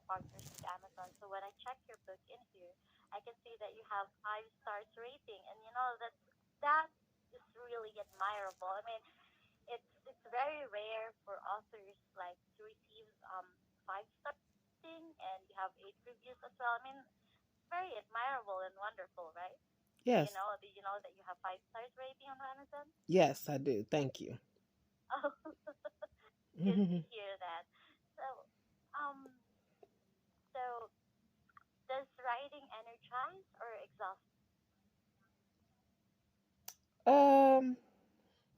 partners with Amazon. So when I check your book in here, I can see that you have 5 stars rating, and that is really admirable. I mean, it's very rare for authors like to receive 5 star rating, and you have 8 reviews as well. I mean, very admirable and wonderful, right? Yes. Did you know that you have 5 stars rating on Amazon? Yes, I do. Thank you. Oh, good to hear that. So, um, so does writing energize or exhaust? um,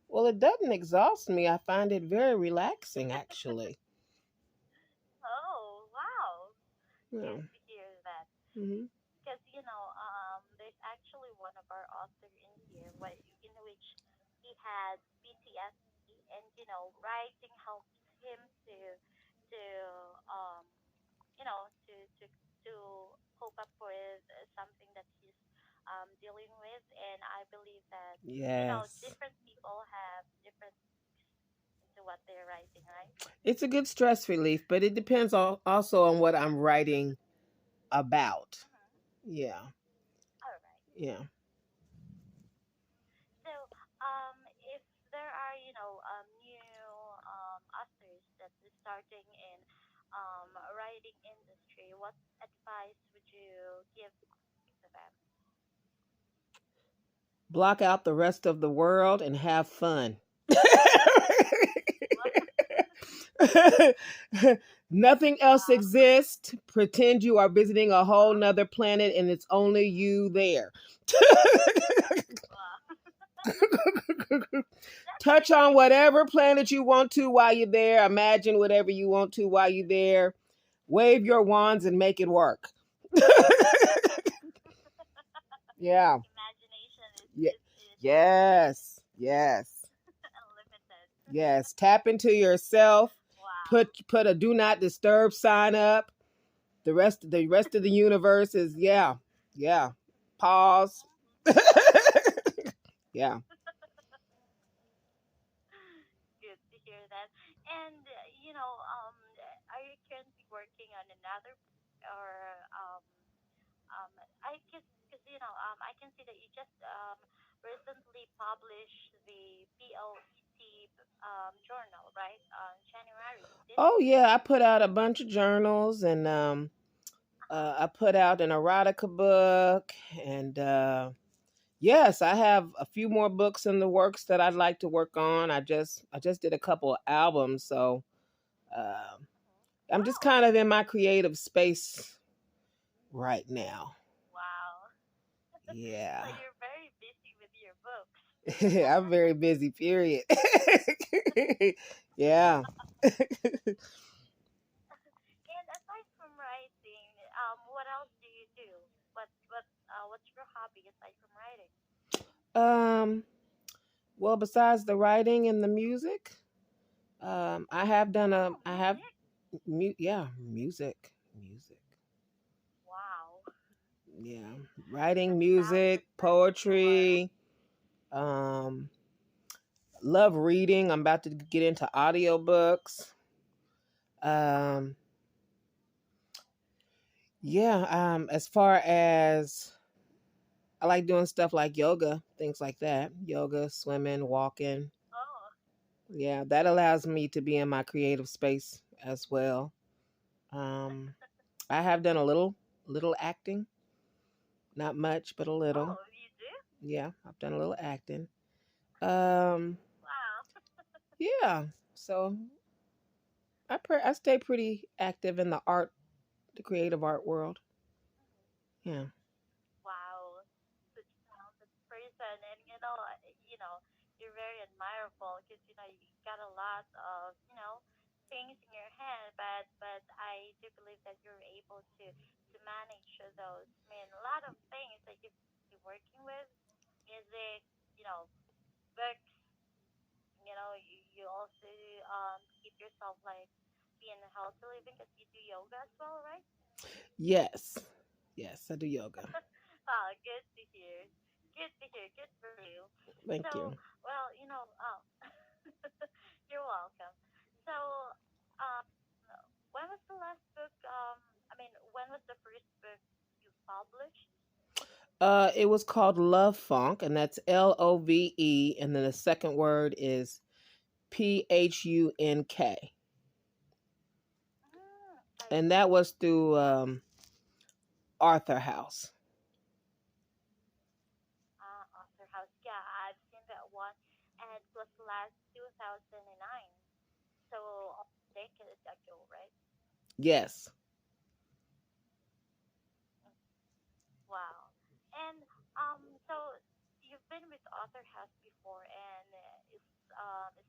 well, it doesn't exhaust me. I find it very relaxing, actually. Oh, wow. Yeah. Good to hear that. Hmm. Because there's actually one of our author in here, in which he had PTSD, and writing helps him to um to cope up with something that he's dealing with. And I believe that Yes. different people have different into what they're writing, right? It's a good stress relief, but it depends also on what I'm writing about. Mm-hmm. Yeah. All right. Yeah. So, if there are, new authors that is starting in writing industry, what advice would you give to them? Block out the rest of the world and have fun. Well, Nothing else wow. exists. Pretend you are visiting a whole nother planet and it's only you there. Wow. That's Touch pretty on deep. whatever planet you want to while you're there. Imagine whatever you want to while you're there. Wave your wands and make it work. Yeah. Imagination is Yeah. is is Yes. Yes. unlimited. Yes. Tap into yourself. Wow. Put a do not disturb sign up. The rest of the universe is yeah. Yeah. Pause. Yeah. Good to hear that. And are you currently working on another, or um, I guess because I can see that you just recently published the POET journal, right? On January this Oh year. yeah, I put out a bunch of journals and Uh-huh. I put out an erotica book and yes, I have a few more books in the works that I'd like to work on. I just did a couple of albums, so uh, Hmm. I'm just Wow. kind of in my creative space right now. Wow. Yeah. So you're very busy with your books. I'm very busy, period. Yeah. And aside from writing, what else do you do? What's your hobby aside from writing? um well, besides the writing and the music, I have done a Oh, I have music. yeah, music. Wow. Yeah, writing That sounds music, adventure. poetry. Um, love reading. I'm about to get into audiobooks. Wow. Um, yeah. As far as I like doing stuff like yoga, things like that. Yoga, swimming, walking. Oh. Yeah, that allows me to be in my creative space as well. Um, I have done a little acting, not much, but a little. Oh, you do? Yeah, I've done a little acting. Um, Wow. yeah. So I stay pretty active in the creative art world. Yeah. Wow. Such a talented person, and you're very admirable because you got a lot of things in your hand, but I do believe that you're able to manage those. I mean, a lot of things that you're working with, music, you know, books. You also keep yourself like being healthy living because you do yoga as well, right? Yes. Yes, I do yoga. Oh, good to hear. Good to hear. Good for you. Thank So, you. well, you're welcome. So, um, when was the last book was the first book you published? It was called Love Funk, and that's Love, and then the second word is Phunk, I and that see. was through Arthur House. Author House. Yeah, I've seen that one, and it was last 2009. So a decade ago, right? Yes. Mm. Wow. And so you've been with Author House before, and is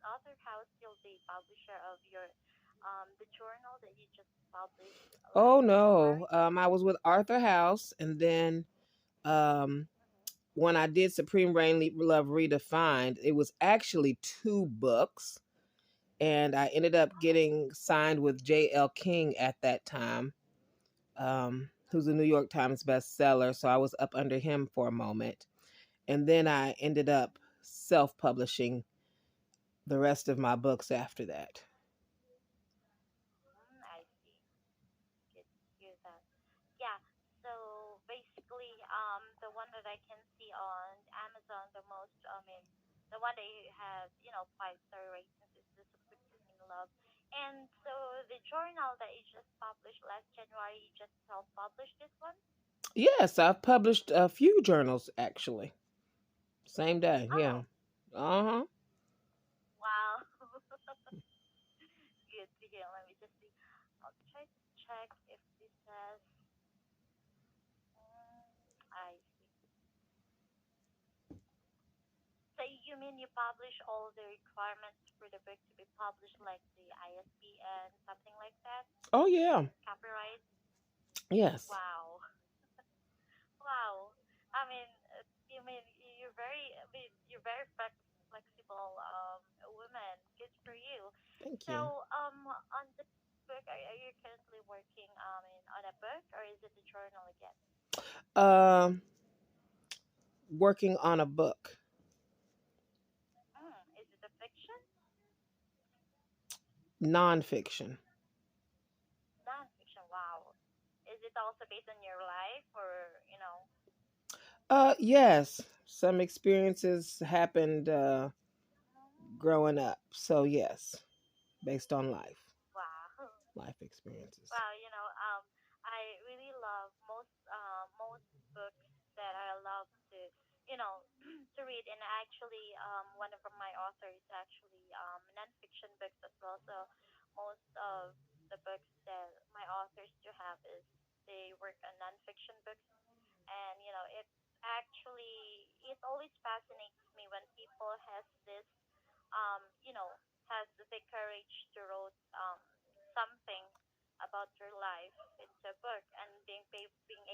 Author House still the publisher of your the journal that you just published Oh last no. January? I was with Arthur House, and then um, Mm-hmm. when I did Supreme Rain Love Redefined, it was actually two books, and I ended up Oh. getting signed with J.L. King at that time, who's a New York Times bestseller. So I was up under him for a moment, and then I ended up self-publishing the rest of my books after that. I see. Good to hear that. Yeah. So basically, the one that I can see on Amazon the most, I mean, the one that you have, 5-star ratings is the Supreme Love. And so the journal that you just published last January, you just self-published this one? Yes, I've published a few journals actually. Same day, yeah. Oh, Uh huh. wow. Good to hear. Let me just see. I'll try to check if this says. I see. So you mean you publish all the requirements for the book to be published, like the ISBN, something like that? Oh yeah. Copyright? Yes. Wow. Wow. I mean, you mean you're very flexible woman. Good for you. Thank you. So on this book, are you currently working on a book, or is it a journal again? Um, Working on a book, Is it a fiction? nonfiction. Non-fiction. Wow. Is it also based on your life, or Yes, some experiences happened Mm, growing up. So yes, based on wow. life experiences. Wow, I really love most books that I love to, to read. And actually, one of my authors actually nonfiction books as well. So most of the books that my authors do have is they work on nonfiction books. And it always fascinates me when people has the courage to wrote something about your life into a book, and being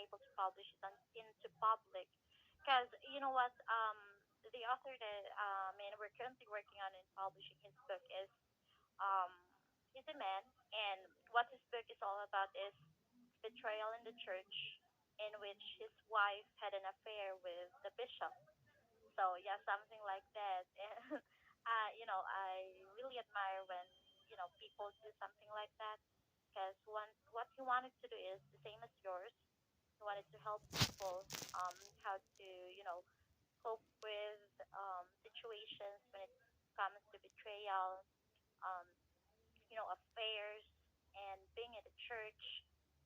able to publish it into public. Because you know what, the author that we're currently working on in publishing his book is um he's a man, and what his book is all about is betrayal in the church, in which his wife had an affair with the bishop. So yeah, something like that. And I really admire when people do something like that, because what he wanted to do is the same as yours. He wanted to help people how to cope with situations when it comes to betrayal, um, affairs, and being in the church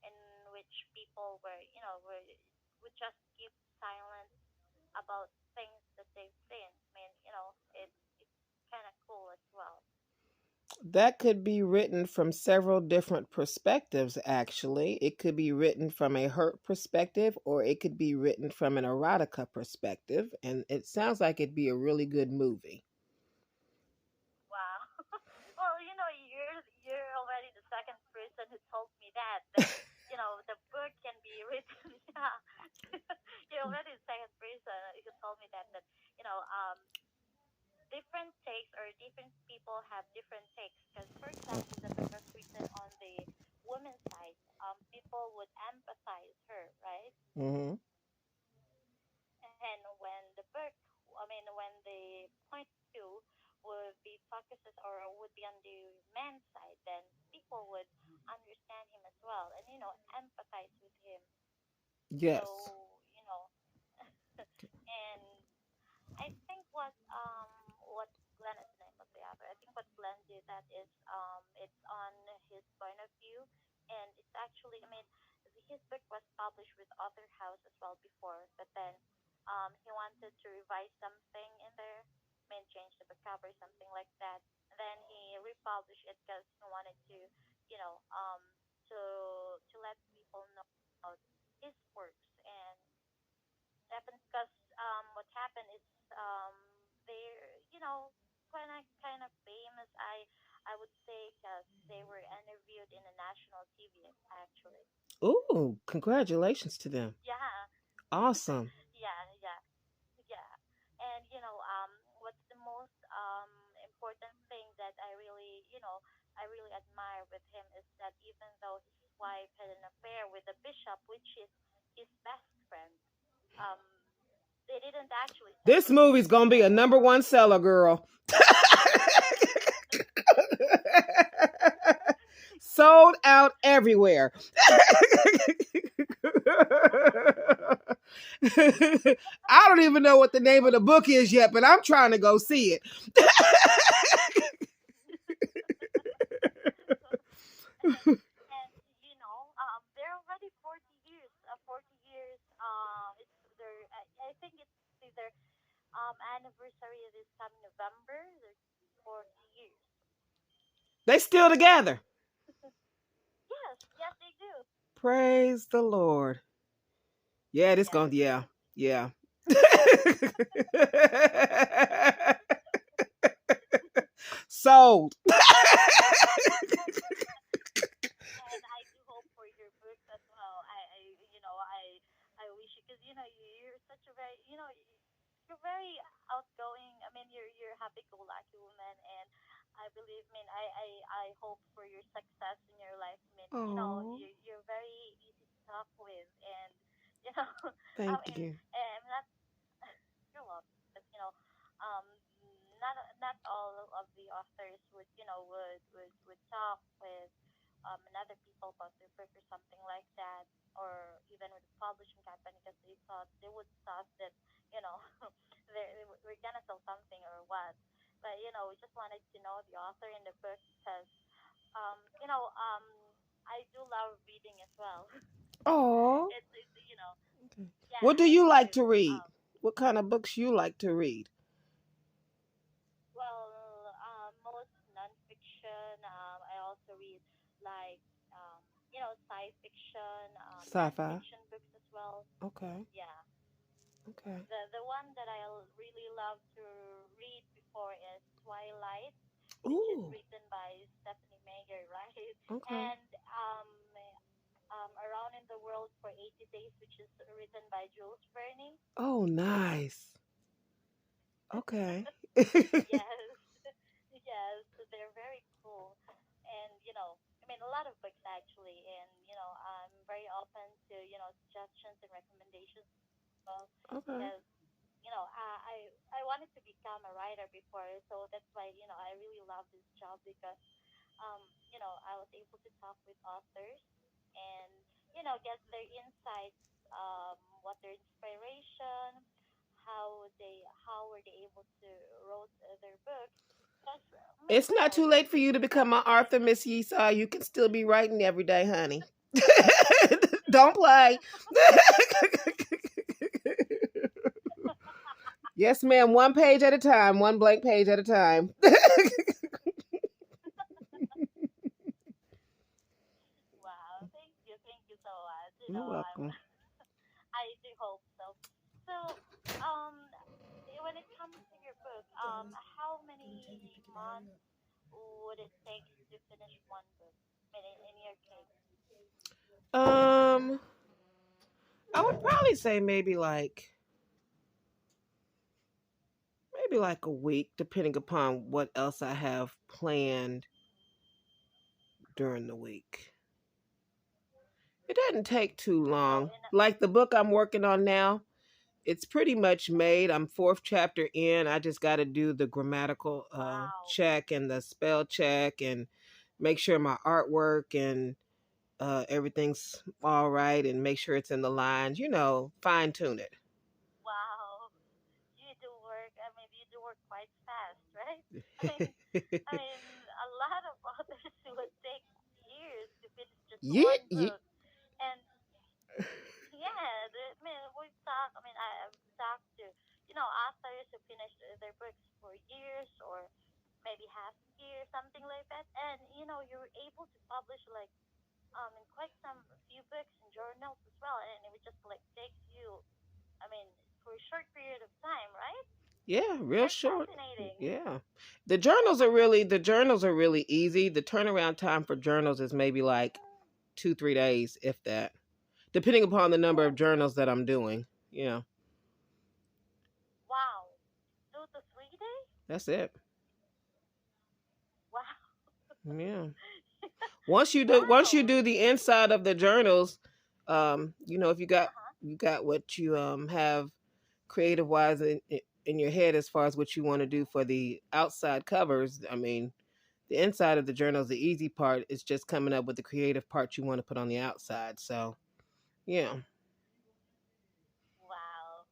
in which people would just keep silent about things that they've seen. I mean, it's kind of cool as well. That could be written from several different perspectives, actually. It could be written from a hurt perspective, or it could be written from an erotica perspective. And it sounds like it'd be a really good movie. Wow. Well, you're already the second person who told me that the book can be written. Yeah, you're already the second person who told me that you know um different takes, or different people have different takes. Because for example, the book was written on the woman's side. People would empathize her, right? Hmm. And when the point two would be focuses or would be on the man's side, then people would understand him as well, and empathize with him. Yes. So, and I think what Glenn is the name of the author. I think what Glenn did that is it's on his point of view, and it's actually, I mean, his book was published with Author House as well before, but then he wanted to revise something in there, I mean change the book cover, something like that. Then he republished it because he wanted to, you know um to let people know about his works. And happens because what happened is they're kind of famous. I would say because they were interviewed in a national TV actually. Ooh, congratulations to them. Yeah, Awesome. yeah, yeah, yeah. And what's the most important thing that I really admire with him is that even though his wife had an affair with the bishop, which is his best friend, um, they didn't actually This separate movie's gonna be a anymore. number one seller, girl. Sold out everywhere. I don't even know what the name of the book is yet, but I'm trying to go see it. And they're already 40 years. 40 years. It's their. I think it's their anniversary this coming November. They're 40 years. They still together. Yes, yes, they do. Praise the Lord. Yeah, this Yes. going yeah. Yeah. Sold. And I do hope for your books as well. I wish you, because you're such a very you're very outgoing. I mean, you're happy-go-lucky woman, and I believe. I mean, I hope for your success in your life. I mean, Oh, you're very easy to talk with, and you know, I thank mean, you. I'm not you're welcome. But um, not all of the authors would talk with and other people about their book or something like that, or even with the publishing company, because they would thought that you know we're gonna sell something or what. But we just wanted to know the author in the book because um, you know um, I do love reading as well. Oh. It's yeah, What do I you like do. to read? Um, What kind of books you like to read? Well, most nonfiction. I also read like sci fiction, Sci-fi. nonfiction books as well. Okay. Yeah, Okay. the one that really love to read before is Twilight, which is Ooh. written by Stephanie Meyer, right? Okay. And Around in the World for 80 Days, which is written by Jules Verne. Oh, nice. Okay. Yes, yes, they're very cool. And, I mean, a lot of books actually. And, I'm very open to, suggestions and recommendations as well. Okay. Because, I wanted to become a writer before. So that's why, I really love this job because, I was able to talk with authors and, get their insights, what their inspiration, how were they able to wrote their books. Because It's not too late for you to become an I author, Miss Esau. You can still be writing every day, honey. Don't play. Yes, ma'am. One page at a time. One blank page at a time. wow, thank you so much. You're welcome. I do hope so. So, when it comes to your book, how many months would it take to finish one book? I mean, in your case. Um, I would probably say maybe like a week, depending upon what else I have planned during the week. It doesn't take too So long. in Like the book I'm working on now, it's pretty much made. I'm fourth chapter in. I just got to do the grammatical wow. check and the spell check and make sure my artwork and everything's all right and make sure it's in the lines. Fine tune it. Wow. You do work. I mean, you do work quite fast, right? I mean, I mean, a lot of authors would take years to finish just Yeah, one yeah, book, and yeah, I mean, we've talked. I mean, I've talked to authors who finished their books for years or maybe half a year, something like that, and you're able to publish like in quite some few books and journals as well, and it would just like takes you. I mean, for a short period of time, right? yeah, real Very short. fascinating. Yeah. The journals are really easy. The turnaround time for journals is maybe like 2-3 days, if that, depending upon the number of Oh, journals that I'm doing. Yeah, wow. 2 to 3 days? that's it. Wow. Yeah. Once you do Wow. the inside of the journals, if Uh-huh. you got what you have creative wise in your head as far as what you want to do for the outside covers. I mean, the inside of the journal is the easy part. It's just coming up with the creative part you want to put on the outside. So yeah. Wow.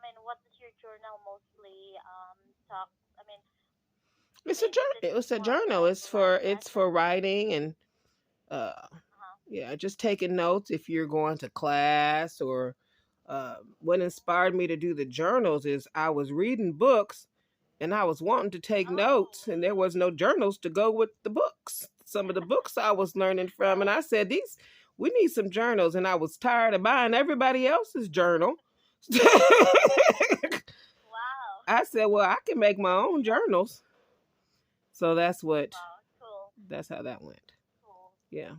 And what does your journal mostly talk? I mean, is it It's a more journal. about life It's for lessons? writing and uh Uh-huh. yeah, just taking notes if you're going to class or what inspired me to do the journals is I was reading books and I was wanting to take notes, Oh, and there was no journals to go with the books. Some of the books I was learning from, and right. I said, "These, we need some journals." And I was tired of buying everybody else's journal. Wow. I said, "Well, I can make my own journals." So Wow. Cool. that's how that went. Cool. Yeah.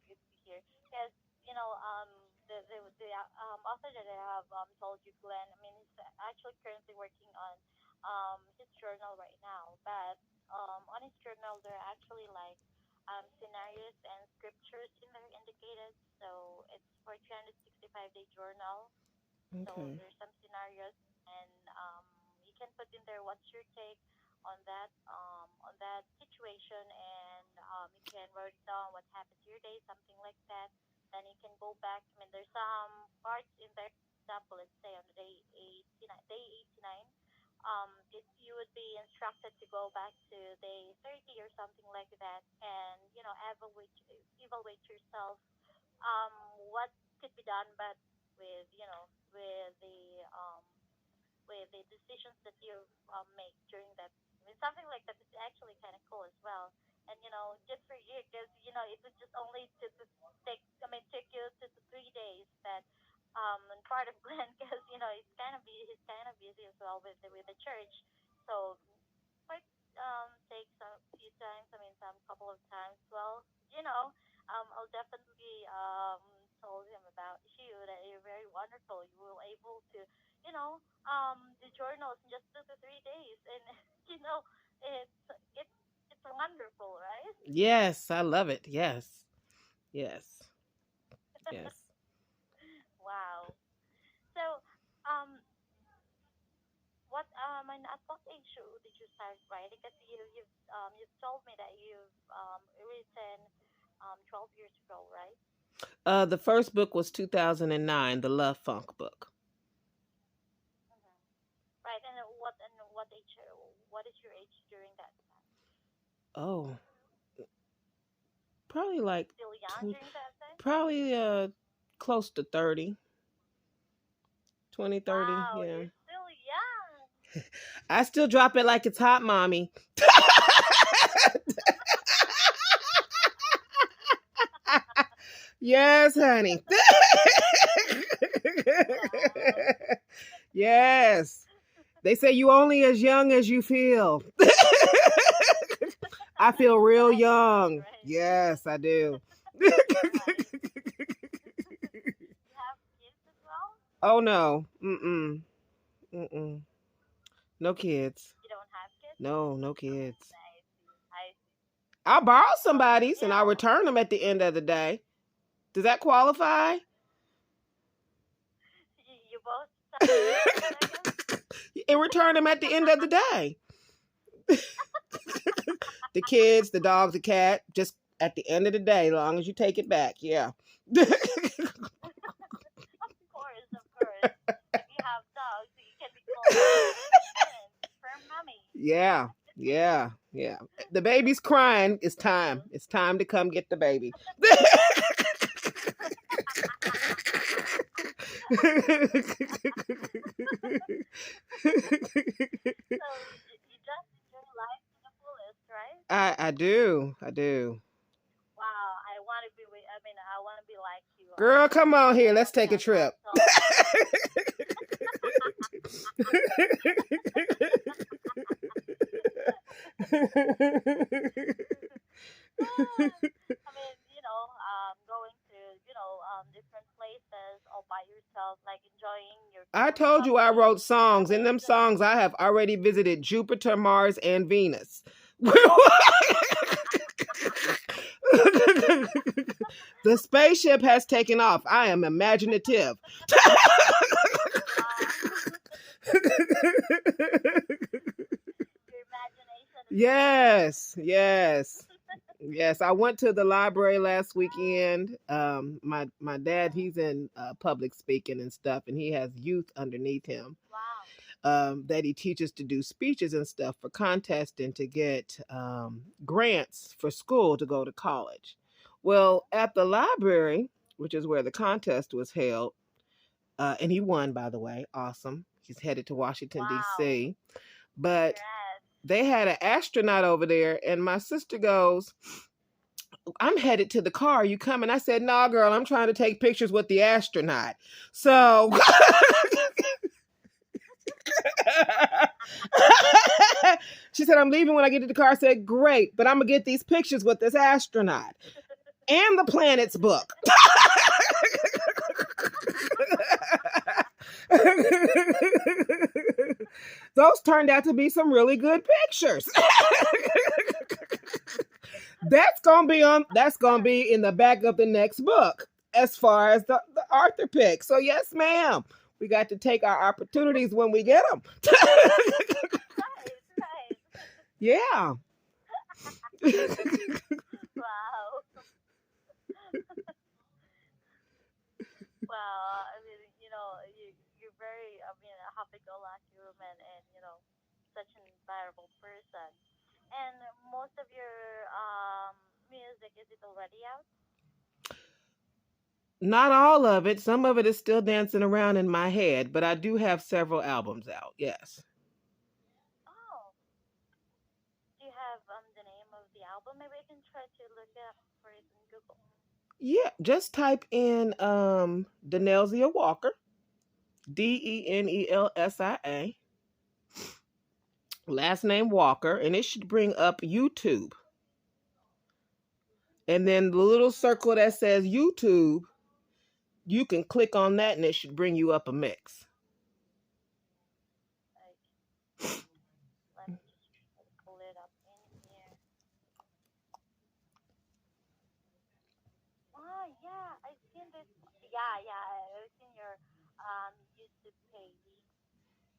Good to hear. Because the author that I have told you, Glenn. I mean, he's actually currently working on his journal right now. But on his journal, there are actually like scenarios and scriptures in there indicated. So it's for 365-day journal. So Okay. there's some scenarios, and you can put in there what's your take on that situation, and you can write it down what happened to your day, something like that. Then you can go back. I mean, there's some parts in there. Example, let's say on the day 89, you would be instructed to go back to day 30 or something like that, and evaluate yourself what could be done, but with with the um, with the decisions that you make during that. I mean, something like that is actually kind of cool as well. And just for you, because it was just only to take. I mean, take you 2 to 3 days. That and part of Glenn, because he's kind of busy as well with the church. So might take some few times. I mean, some couple of times. Well, I'll definitely told him about you that you're very wonderful. You were able to, the journals in just 2 to 3 days, and you know, it's it's it's wonderful, right? Yes, I love it. Yes. Yes. Yes. Wow. So, um, at what age did you start writing? Because you've told me that you've written 12 years ago, right? The first book was 2009, the Love Funk book. Mm-hmm. Right. And what age? What is your age during that time? Oh, probably like Still young tw- during that time? probably close to 30, 20, 30. Wow, Yeah. you're still young. I still drop it like it's hot, mommy. Yes, honey. Wow. Yes. They say you only as young as you feel. I feel real Right. young. Right. Yes, I do. Right. You have kids as well? Oh no. Mm-mm. Mm-mm. No kids. You don't have kids? No, no kids. I see. I see. I'll borrow Well, somebody's and I'll return them at the end of the day. Does that qualify? you both signed papers, I guess. And return them at the end of the day. The kids, the dog, the cat. Just at the end of the day, as long as you take it back, yeah. Of course, of course. If you have dogs, you can be called fur mommy. Yeah, yeah, yeah. The baby's crying. It's time. True. It's time to come get the baby. So you just enjoy life to the fullest, right? I do. I do. Wow, I want to be with. I mean, I want to be like you. Girl, come on here. Let's I mean, take a on that trip. topic. I mean, going to different places all by yourself, like enjoying your I own told you I company. wrote I songs. In mean, them it's a songs, I have already visited Jupiter, Mars, and Venus. The spaceship has taken off. I am imaginative. wow. Your imagination is great. Yes, yes. Yes, I went to the library last weekend. My dad, he's in public speaking and stuff, and he has youth underneath him Wow. that he teaches to do speeches and stuff for contests and to get grants for school to go to college. Well, Mhm. at the library, which is where the contest was held, and he won, by the way, awesome. He's headed to Washington, Wow. D.C. But Congrats. they had an astronaut over there, and my sister goes, I'm headed to the car. You coming? I said, nah, girl, I'm trying to take pictures with the astronaut. So she said, I'm leaving when I get to the car. I said, great, but I'm going to get these pictures with this astronaut and the planets book. Those turned out to be some really good pictures. That's gonna be in the back of the next book as far as the Arthur pick. So yes, ma'am. We got to take our opportunities when we get them. Right, right. Yeah. Wow. Well, I mean, you're very, I mean, a happy-go-lucky woman, and such an admirable person. And most of your music, is it already out? Not all of it. Some of it is still dancing around in my head, but I do have several albums out. Yes. Oh, do you have the name of the album? Maybe I can try to look up for it in Google. Yeah, just type in Denelsia Walker, Denelsia, last name Walker, and it should bring up YouTube. And then the little circle that says YouTube, you can click on that and it should bring you up a mix. Like, let me just try to pull it up in here. Oh, yeah, I've seen this. Yeah, yeah, I've seen your YouTube page.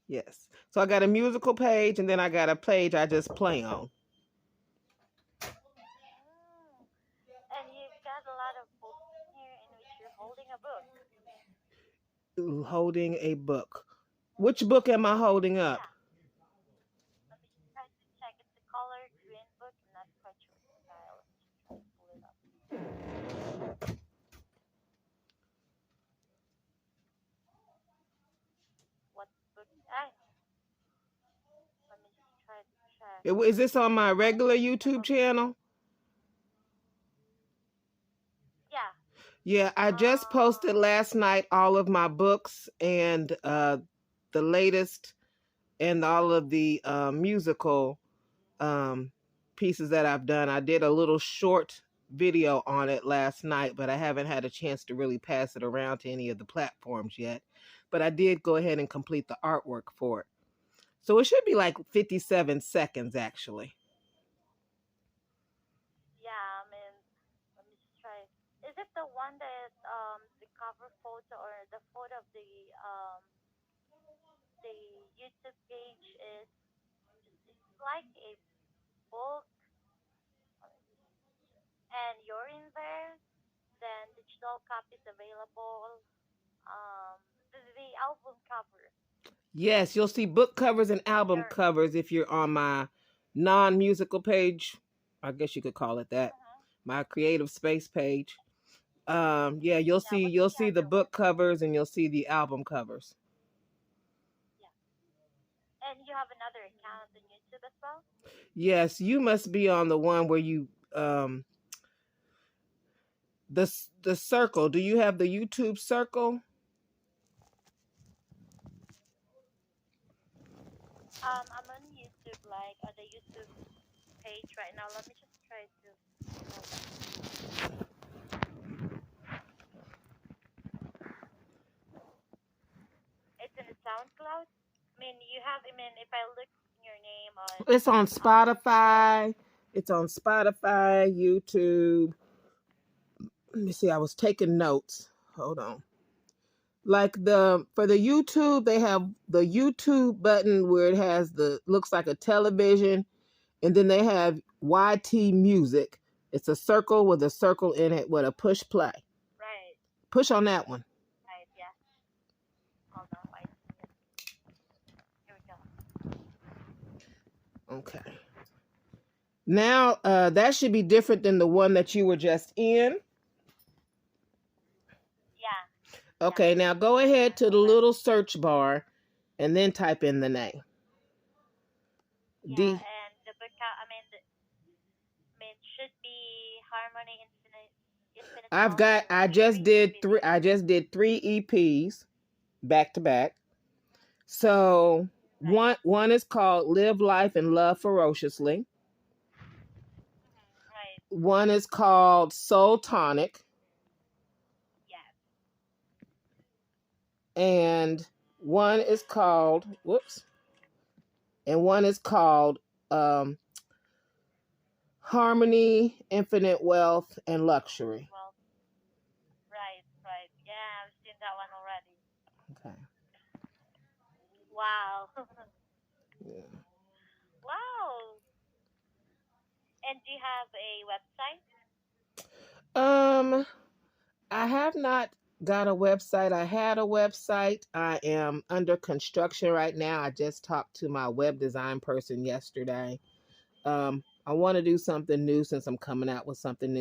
Yes. So I got a musical page and then I got a page I just play on. Mm. And you've got a lot of books in here in which you're holding a book. Holding a book. Which book am I holding up? Yeah, let me just try to check. It's a color green book. I'm not quite sure the style. Let me just try to pull it up. What book? Let me just try to check. Is this on my I regular think it's YouTube channel? yeah. Yeah, I just posted Um, last night all of my books and the latest and all of the musical um, pieces that I've done. I did a little short video on it last night, but I haven't had a chance to really pass it around to any of the platforms yet. But I did go ahead and complete the artwork for it. So it should be like 57 seconds actually. yeah. I mean, let me just try. Is it the one that the cover photo or the photo of the YouTube page is it's like a book. you're in there, then digital copies available. The album cover. Yes, you'll see book covers and album Your covers if you're on my non-musical page. I guess you could call it that. My creative space page. Yeah, you'll yeah. see What's you'll the see the other book one? covers and you'll see the album covers. Yeah. And you have another account on YouTube as well. Yes, you must be on the one where you the circle. Do you have the YouTube circle? I'm on YouTube, like on the YouTube page right now. Let me just try to. Hold on. It's in the SoundCloud. I mean, you have. I mean, if I look your name on It's on YouTube. Spotify. It's on Spotify, YouTube. Let me see. I was taking notes. Hold on. Like the for the YouTube, they have the YouTube button where it has the looks like a television, and then they have YT music. It's a circle with a circle in it with a push play. Right. Push on that one. Right. Yeah. Hold on. Wait. Here we go. Okay. Now that should be different than the one that you were just in. Yeah. Yeah. Okay, now go ahead to the Already. little search bar and then type in the name. Yeah. D. And the book. I mean, should be Harmony Infinite Wealth and Creativity. I just did 3 EPs back to back. So Right. one is called Live Life and Love Ferociously. Right. One is called Soul Tonic. Yeah. And one is called one is called Harmony, Infinite Wealth, and Luxury. Well. Right. Right. Yeah. I've seen that one already. Okay. Wow. Yeah. Wow. And do you have a website? Um, I have not got a website. I had a website. I am under construction right now. I just talked to my web design person yesterday. I want to do something new since I'm coming out with something new.